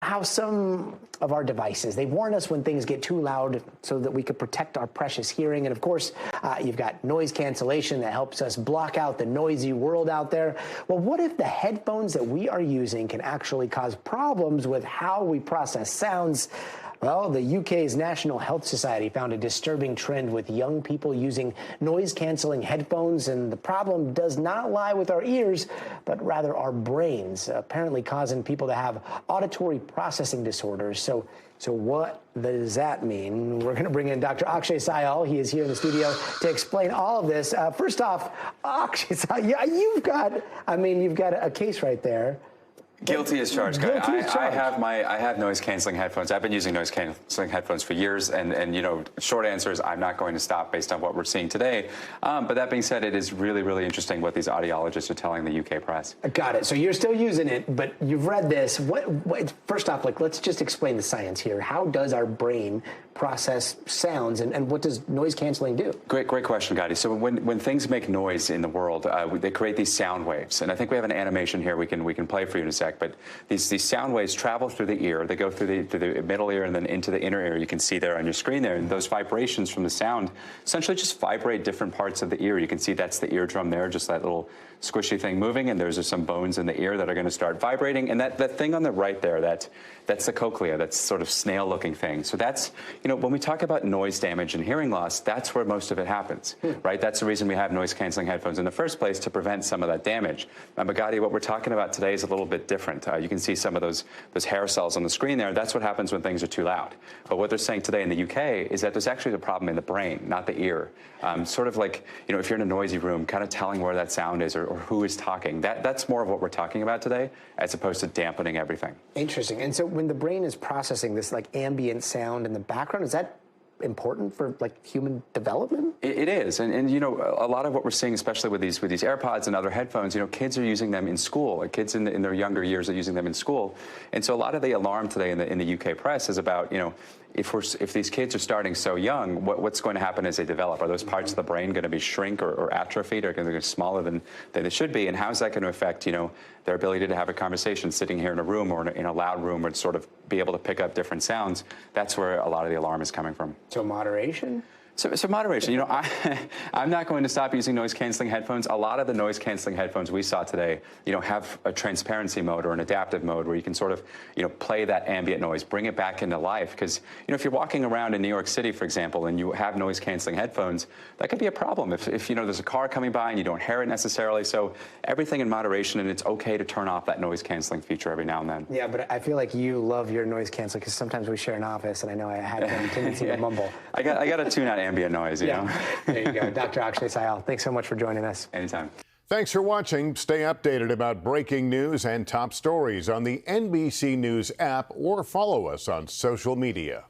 how some of our devices, they warn us when things get too loud so that we could protect our precious hearing. And of course, you've got noise cancellation that helps us block out the noisy world out there. Well, what if the headphones that we are using can actually cause problems with how we process sounds? Well, the UK's National Health Society found a disturbing trend with young people using noise-canceling headphones, and the problem does not lie with our ears, but rather our brains, apparently causing people to have auditory processing disorders. So what does that mean? We're going to bring in Dr. Akshay Syal. He is here in the studio to explain all of this. First off, Akshay Syal, you've got a case right there. Guilty as charged. I have noise canceling headphones. I've been using noise canceling headphones for years, and you know, short answer is I'm not going to stop based on what we're seeing today. But that being said, it is really, really interesting what these audiologists are telling the UK press. Got it. So you're still using it, but you've read this. What first off, let's just explain the science here. How does our brain process sounds, and what does noise canceling do? Great question, Gotti. So when things make noise in the world, they create these sound waves, and I think we have an animation here we can play for you in a sec. But these sound waves travel through the ear. They go through the middle ear and then into the inner ear. You can see there on your screen there. And those vibrations from the sound essentially just vibrate different parts of the ear. You can see that's the eardrum there, just that little squishy thing moving. And there's some bones in the ear that are going to start vibrating. And that thing on the right there, that's the cochlea. That's sort of snail-looking thing. So that's, you know, when we talk about noise damage and hearing loss, that's where most of it happens, right? That's the reason we have noise-canceling headphones in the first place, to prevent some of that damage. But Gotti, what we're talking about today is a little bit different. You can see some of those hair cells on the screen there. That's what happens when things are too loud. But what they're saying today in the UK is that there's actually a problem in the brain, not the ear. Sort of like, you know, if you're in a noisy room, kind of telling where that sound is or who is talking. That's more of what we're talking about today, as opposed to dampening everything. Interesting. And so when the brain is processing this like ambient sound in the background, is that important for like human development? It is, and you know, a lot of what we're seeing, especially with these AirPods and other headphones, you know, kids are using them in school. Kids in their younger years are using them in school, and so a lot of the alarm today in the UK press is about, you know, if these kids are starting so young, what's going to happen as they develop? Are those parts of the brain going to be shrink or atrophied, or going to be smaller than they should be? And how is that going to affect, you know, their ability to have a conversation sitting here in a room or in a loud room, or to sort of be able to pick up different sounds? That's where a lot of the alarm is coming from. So moderation? So moderation. You know, I'm not going to stop using noise-canceling headphones. A lot of the noise-canceling headphones we saw today, you know, have a transparency mode or an adaptive mode where you can sort of, you know, play that ambient noise, bring it back into life. Because, you know, if you're walking around in New York City, for example, and you have noise-canceling headphones, that could be a problem if you know, there's a car coming by and you don't hear it necessarily. So everything in moderation, and it's okay to turn off that noise-canceling feature every now and then. Yeah, but I feel like you love your noise-canceling, because sometimes we share an office, and I know I had a tendency to mumble. I got to tune out ambient noise, you know? There you go. Dr. Akshay Syal, thanks so much for joining us. Anytime. Thanks for watching. Stay updated about breaking news and top stories on the NBC News app, or follow us on social media.